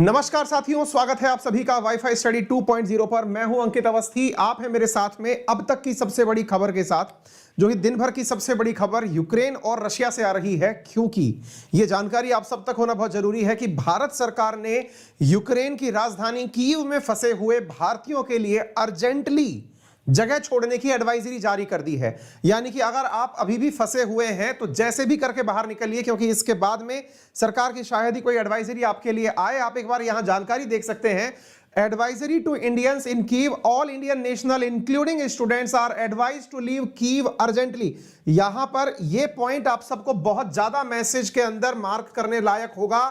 नमस्कार साथियों, स्वागत है आप सभी का वाईफाई स्टडी 2.0 पर। मैं हूं अंकित अवस्थी, आप हैं मेरे साथ में अब तक की सबसे बड़ी खबर के साथ, जो कि दिन भर की सबसे बड़ी खबर यूक्रेन और रशिया से आ रही है। क्योंकि यह जानकारी आप सब तक होना बहुत जरूरी है कि भारत सरकार ने यूक्रेन की राजधानी कीव में फंसे हुए भारतीयों के लिए अर्जेंटली जगह छोड़ने की एडवाइजरी जारी कर दी है। यानी कि अगर आप अभी भी फंसे हुए हैं तो जैसे भी करके बाहर निकलिए, क्योंकि इसके बाद में सरकार की शायद ही कोई एडवाइजरी आपके लिए आए। आप एक बार यहां जानकारी देख सकते हैं। Advisory to Indians in Kyiv, all Indian national including students are advised to leave Kyiv urgently. यहां पर यह पॉइंट आप सबको बहुत ज्यादा मैसेज के अंदर मार्क करने लायक होगा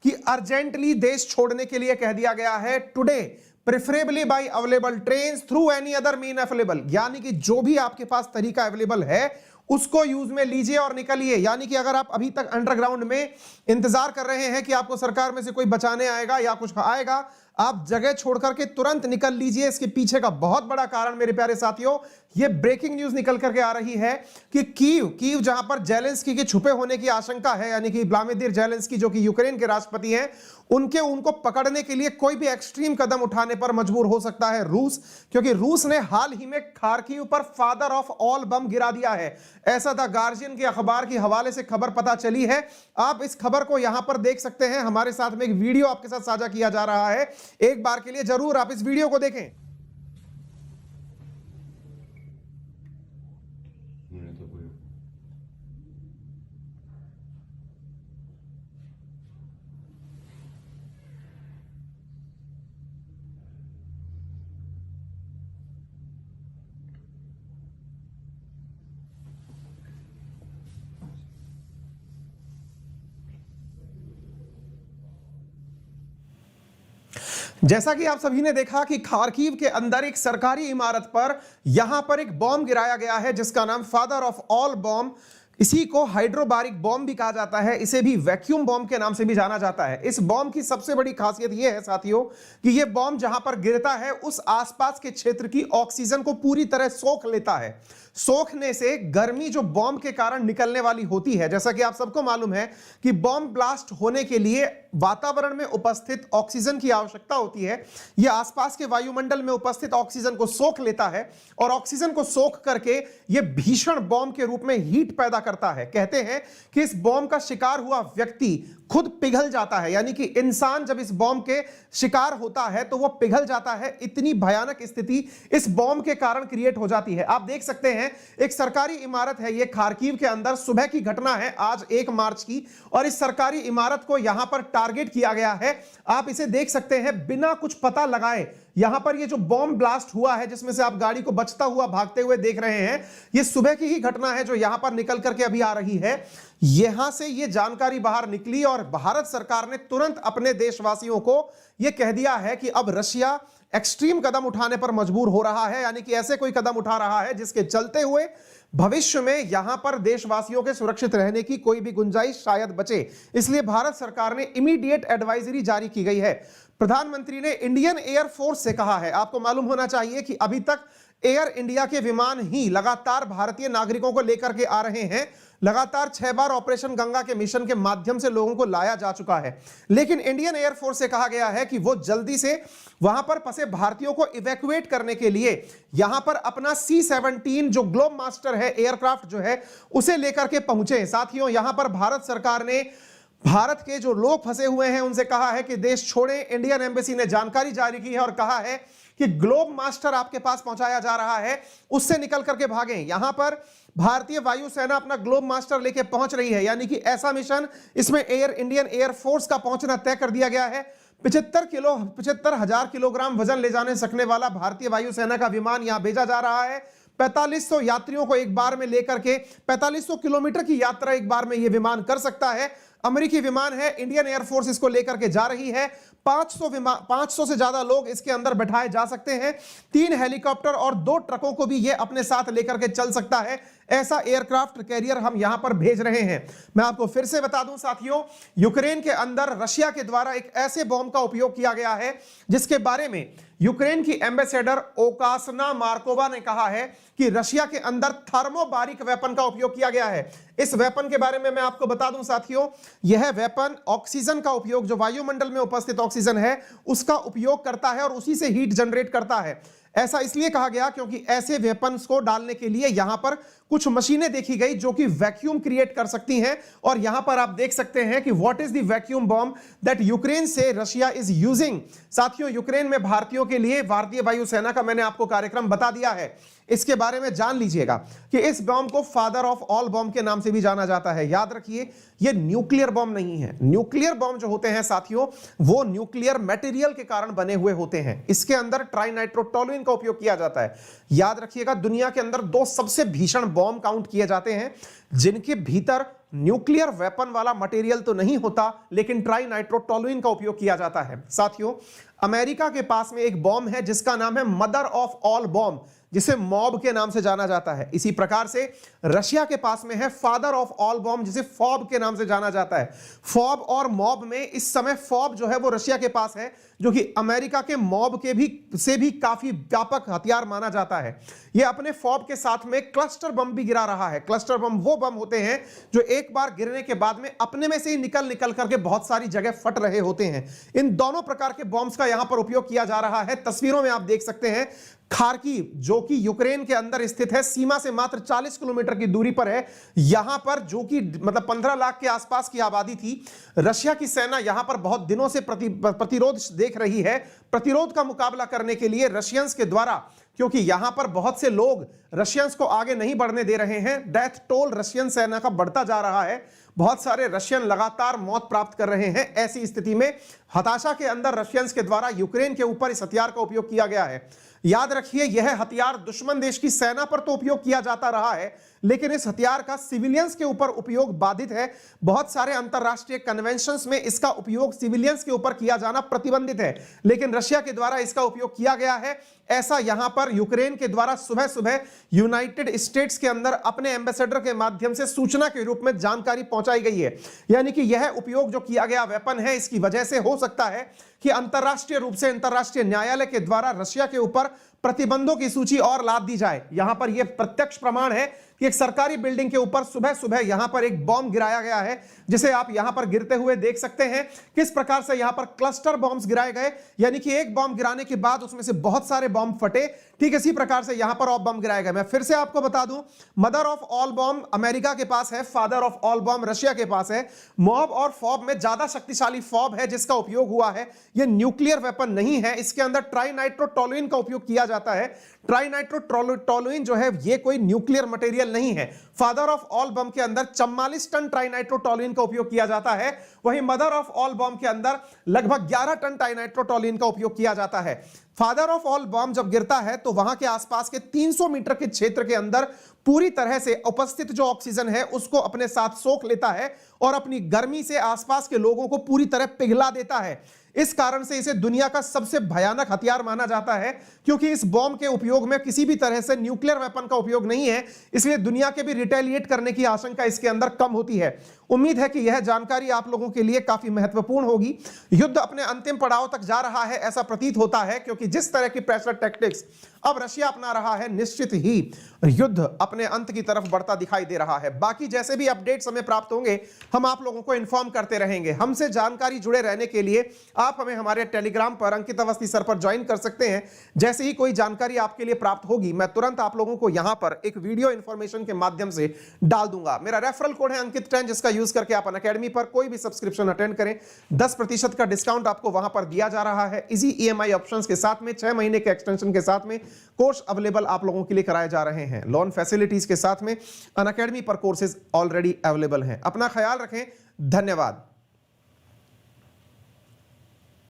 कि अर्जेंटली देश छोड़ने के लिए कह दिया गया है। Today preferably by available train through any other mean available, यानी कि जो भी आपके पास तरीका अवेलेबल है उसको यूज में लीजिए और निकलिए। यानी कि अगर आप अभी तक अंडरग्राउंड में इंतजार कर रहे हैं कि आपको सरकार में से कोई बचाने आएगा या कुछ आएगा, आप जगह छोड़ करके तुरंत निकल लीजिए। इसके पीछे का बहुत बड़ा कारण मेरे प्यारे साथियों, ये ब्रेकिंग न्यूज निकल करके आ रही है कि कीव जहां पर जेलेंस्की के छुपे होने की आशंका है, यानी कि व्लादिमीर जेलेंस्की जो कि यूक्रेन के राष्ट्रपति हैं, उनको पकड़ने के लिए कोई भी एक्सट्रीम कदम उठाने पर मजबूर हो सकता है रूस। क्योंकि रूस ने हाल ही में खार्किव पर फादर ऑफ ऑल बम गिरा दिया है। ऐसा द गार्जियन के अखबार के हवाले से खबर पता चली है। आप इस खबर को यहां पर देख सकते हैं। हमारे साथ में एक वीडियो आपके साथ साझा किया जा रहा है, एक बार के लिए जरूर आप इस वीडियो को देखें। जैसा कि आप सभी ने देखा कि खार्किव के अंदर एक सरकारी इमारत पर यहां पर एक बॉम्ब गिराया गया है, जिसका नाम फादर ऑफ ऑल बॉम्ब, इसी को हाइड्रोबारिक बॉम्ब भी कहा जाता है। इसे भी वैक्यूम बॉम्ब के नाम से भी जाना जाता है। इस बॉम्ब की सबसे बड़ी खासियत यह है साथियों कि यह बॉम्ब जहां पर गिरता है उस आसपास के क्षेत्र की ऑक्सीजन को पूरी तरह सोख लेता है। सोखने से गर्मी जो बॉम्ब के कारण निकलने वाली होती है, जैसा कि आप सबको मालूम है कि बॉम्ब ब्लास्ट होने के लिए वातावरण में उपस्थित ऑक्सीजन की आवश्यकता होती है। यह आसपास के वायुमंडल में उपस्थित ऑक्सीजन को सोख लेता है और ऑक्सीजन को सोख करके यह भीषण बॉम्ब के रूप में हीट पैदा करता है। कहते हैं कि इस बॉम्ब का शिकार हुआ व्यक्ति खुद पिघल जाता है, यानी कि इंसान जब इस बॉम्ब के शिकार होता है तो वह पिघल जाता है। इतनी भयानक स्थिति इस बॉम्ब के कारण क्रिएट हो जाती है। आप देख सकते हैं एक सरकारी इमारत है, यह खार्किव के अंदर सुबह की घटना है आज 1 मार्च की, और इस सरकारी इमारत को यहां पर टारगेट किया गया है। आप इसे देख सकते हैं बिना कुछ पता लगाए। यहां पर ये जो बॉम्ब ब्लास्ट हुआ है, जिसमें से आप गाड़ी को बचता हुआ भागते हुए देख रहे हैं, ये सुबह की ही घटना है जो यहां पर निकल करके अभी आ रही है। यहां से ये जानकारी बाहर निकली और भारत सरकार ने तुरंत अपने देशवासियों को यह कह दिया है कि अब रशिया एक्सट्रीम कदम उठाने पर मजबूर हो रहा है, यानी कि ऐसे कोई कदम उठा रहा है जिसके चलते हुए भविष्य में यहां पर देशवासियों के सुरक्षित रहने की कोई भी गुंजाइश शायद बचे। इसलिए भारत सरकार ने इमीडिएट एडवाइजरी जारी की गई है। प्रधानमंत्री ने इंडियन एयरफोर्स से कहा है, आपको मालूम होना चाहिए कि अभी तक एयर इंडिया के विमान ही लगातार भारतीय नागरिकों को लेकर के आ रहे हैं। लगातार 6 बार ऑपरेशन गंगा के मिशन के माध्यम से लोगों को लाया जा चुका है। लेकिन इंडियन एयरफोर्स से कहा गया है कि वो जल्दी से वहां पर फंसे भारतीयों को इवैक्यूएट करने के लिए यहां पर अपना C-17 जो ग्लोब मास्टर है एयरक्राफ्ट जो है उसे लेकर के पहुंचे। साथियों, यहां पर भारत सरकार ने भारत के जो लोग फंसे हुए हैं उनसे कहा है कि देश छोड़ें। इंडियन एम्बेसी ने जानकारी जारी की है और कहा है कि ग्लोब मास्टर आपके पास पहुंचाया जा रहा है, उससे निकल करके भागें। यहां पर भारतीय वायुसेना अपना ग्लोब मास्टर लेके पहुंच रही है, यानी कि ऐसा मिशन, इसमें इंडियन एयरफोर्स का पहुंचना तय कर दिया गया है। 75,000 किलोग्राम वजन ले जाने सकने वाला भारतीय वायुसेना का विमान यहां भेजा जा रहा है। 4500 यात्रियों को एक बार में लेकर के 4500 किलोमीटर की यात्रा एक बार में यह विमान कर सकता है। अमेरिकी विमान है, इंडियन एयरफोर्स इसको लेकर के जा रही है। 500 से ज्यादा लोग इसके अंदर बैठाए जा सकते हैं। 3 हेलीकॉप्टर और 2 ट्रकों को भी ये अपने साथ लेकर के चल सकता है। ऐसा एयरक्राफ्ट कैरियर हम यहां पर भेज रहे हैं। मैं आपको फिर से बता दूं साथियों, यूक्रेन के अंदर रशिया के द्वारा एक ऐसे बॉम्ब का उपयोग किया गया है जिसके बारे में यूक्रेन की एम्बेसडर ओकासना मार्कोवा ने कहा है कि रशिया के अंदर थर्मोबारिक वेपन का उपयोग किया गया है। इस वेपन के बारे में मैं आपको बता दूं साथियों, यह वेपन ऑक्सीजन का उपयोग, जो वायुमंडल में उपस्थित ऑक्सीजन है उसका उपयोग करता है और उसी से हीट जनरेट करता है। ऐसा इसलिए कहा गया क्योंकि ऐसे वेपन्स को डालने के लिए यहां पर कुछ मशीनें देखी गई जो कि वैक्यूम क्रिएट कर सकती हैं। और यहां पर आप देख सकते हैं कि what is the vacuum bomb that Ukraine से रशिया इज यूजिंग। साथियों, यूक्रेन में भारतीयों के लिए भारतीय वायुसेना का मैंने आपको कार्यक्रम बता दिया है, इसके बारे में जान लीजिएगा कि इस बॉम्ब को फादर ऑफ ऑल बॉम्ब के नाम से भी जाना जाता है। याद रखिए, यह न्यूक्लियर बॉम्ब नहीं है। न्यूक्लियर बॉम्ब जो होते हैं साथियों, वो न्यूक्लियर मटेरियल के कारण बने हुए होते हैं। इसके अंदर ट्राइनाइट्रोटोलुइन का उपयोग किया जाता है। याद रखिएगा, दुनिया के अंदर दो सबसे भीषण बॉम्ब काउंट किए जाते हैं जिनके भीतर न्यूक्लियर वेपन वाला मटेरियल तो नहीं होता, लेकिन ट्राइनाइट्रोटोलुइन का उपयोग किया जाता है। साथियों, अमेरिका के पास में एक बॉम्ब है जिसका नाम है मदर ऑफ ऑल बॉम्ब, जिसे मॉब के नाम से जाना जाता है। इसी प्रकार से रशिया के पास में है फादर ऑफ ऑल बॉम्ब, जिसे फॉब के नाम से जाना जाता है। फॉब और मॉब में इस समय फॉब जो है वो रशिया के पास है, जो कि अमेरिका के मॉब के भी काफी व्यापक हथियार माना जाता है। यह अपने फॉब के साथ में क्लस्टर बम भी गिरा रहा है। क्लस्टर बम वो बम होते हैं जो एक बार गिरने के बाद में अपने में से ही निकल करके बहुत सारी जगह फट रहे होते हैं। इन दोनों प्रकार के बॉम्ब्स का यहां पर उपयोग किया जा रहा है। तस्वीरों में आप देख सकते हैं खार्किव, जो कि यूक्रेन के अंदर स्थित है, सीमा से मात्र 40 किलोमीटर की दूरी पर है। यहां पर जो कि मतलब 15 लाख के आसपास की आबादी थी, रशिया की सेना यहां पर बहुत दिनों से प्रतिरोध देख रही है। प्रतिरोध का मुकाबला करने के लिए रशियंस के द्वारा, क्योंकि यहां पर बहुत से लोग रशियंस को आगे नहीं बढ़ने दे रहे हैं, डेथ टोल रशियन सेना का बढ़ता जा रहा है। बहुत सारे रशियन लगातार मौत प्राप्त कर रहे हैं। ऐसी स्थिति में हताशा के अंदर रशियंस के द्वारा यूक्रेन के ऊपर इस हथियार का उपयोग किया गया है। याद रखिए, यह हथियार दुश्मन देश की सेना पर तो उपयोग किया जाता रहा है, लेकिन इस हथियार का सिविलियंस के ऊपर उपयोग बाधित है। बहुत सारे अंतरराष्ट्रीय कन्वेंशंस में इसका उपयोग सिविलियंस के ऊपर किया जाना प्रतिबंधित है, लेकिन रशिया के द्वारा इसका उपयोग किया गया है। ऐसा यहां पर यूक्रेन के द्वारा सुबह सुबह यूनाइटेड स्टेट्स के अंदर अपने एम्बेसडर के माध्यम से सूचना के रूप में जानकारी पहुंचाई गई है। यानी कि यह उपयोग जो किया गया वेपन है, इसकी वजह से हो सकता है कि अंतरराष्ट्रीय रूप से अंतरराष्ट्रीय न्यायालय के द्वारा रशिया के ऊपर प्रतिबंधों की सूची और लाद दी जाए। यहां पर यह प्रत्यक्ष प्रमाण है कि एक सरकारी बिल्डिंग के ऊपर सुबह सुबह यहां पर एक बॉम्ब गिराया गया है, जिसे आप यहां पर गिरते हुए देख सकते हैं। किस प्रकार से यहां पर क्लस्टर बॉम्ब्स गिराए गए, यानी कि एक बॉम्ब गिराने के बाद उसमें से बहुत सारे बॉम्ब फटे। ठीक इसी प्रकार से यहां पर और बॉम्ब गिराए गए। मैं फिर से आपको बता दूं, mother of all bomb America के पास है, father of all bomb Russia के पास है। मॉब और फॉब में ज्यादा शक्तिशाली फॉब है जिसका उपयोग हुआ है। यह न्यूक्लियर वेपन नहीं है, इसके अंदर ट्राइनाइट्रोटोलुइन का उपयोग किया जाता है। ट्राइनाइट्रोटोलुइन जो है ये कोई न्यूक्लियर मटेरियल नहीं है। फादर ऑफ ऑल बम के अंदर 44 टन ट्राइनाइट्रोटोलुइन का उपयोग किया जाता है, वहीं मदर ऑफ ऑल बम के अंदर लगभग 11 टन ट्राइनाइट्रोटोलुइन का उपयोग किया जाता है। फादर ऑफ ऑल बम जब गिरता है तो वहां के आसपास के 300 मीटर के क्षेत्र के अंदर पूरी तरह से उपस्थित जो ऑक्सीजन है उसको अपने साथ सोख लेता है और अपनी गर्मी से आसपास के लोगों को पूरी तरह पिघला देता है। इस कारण से इसे दुनिया का सबसे भयानक हथियार माना जाता है, क्योंकि इस बॉम्ब के उपयोग में किसी भी तरह से न्यूक्लियर वेपन का उपयोग नहीं है, इसलिए दुनिया के भी रिटेलिएट करने की आशंका इसके अंदर कम होती है। उम्मीद है कि यह जानकारी आप लोगों के लिए काफी महत्वपूर्ण होगी। युद्ध अपने अंतिम पड़ाव तक जा रहा है ऐसा प्रतीत होता है, क्योंकि जिस तरह की प्रेशर टैक्टिक्स अब रशिया अपना रहा है, निश्चित ही युद्ध अपने अंत की तरफ बढ़ता दिखाई दे रहा है। बाकी जैसे भी अपडेट्स हमें प्राप्त होंगे हम आप लोगों को इन्फॉर्म करते रहेंगे। हमसे जानकारी जुड़े रहने के लिए आप हमें हमारे टेलीग्राम पर अंकित अवस्थी सर पर ज्वाइन कर सकते हैं। जैसे ही कोई जानकारी आपके लिए प्राप्त होगी मैं तुरंत आप लोगों को यहां पर एक वीडियो इंफॉर्मेशन के माध्यम से डाल दूंगा। मेरा रेफरल कोड है अंकित 10, जिसका यूज करके आप अनअकैडमी पर कोई भी सब्सक्रिप्शन अटेंड करें, 10% का डिस्काउंट आपको वहां पर दिया जा रहा है। इजी EMI ऑप्शंस के साथ में 6 महीने के एक्सटेंशन के साथ में कोर्स अवेलेबल आप लोगों के लिए कराए जा रहे हैं। लोन फैसिलिटीज के साथ में अनअकैडमी पर कोर्सेज ऑलरेडी अवेलेबल हैं। अपना ख्याल रखें। धन्यवाद।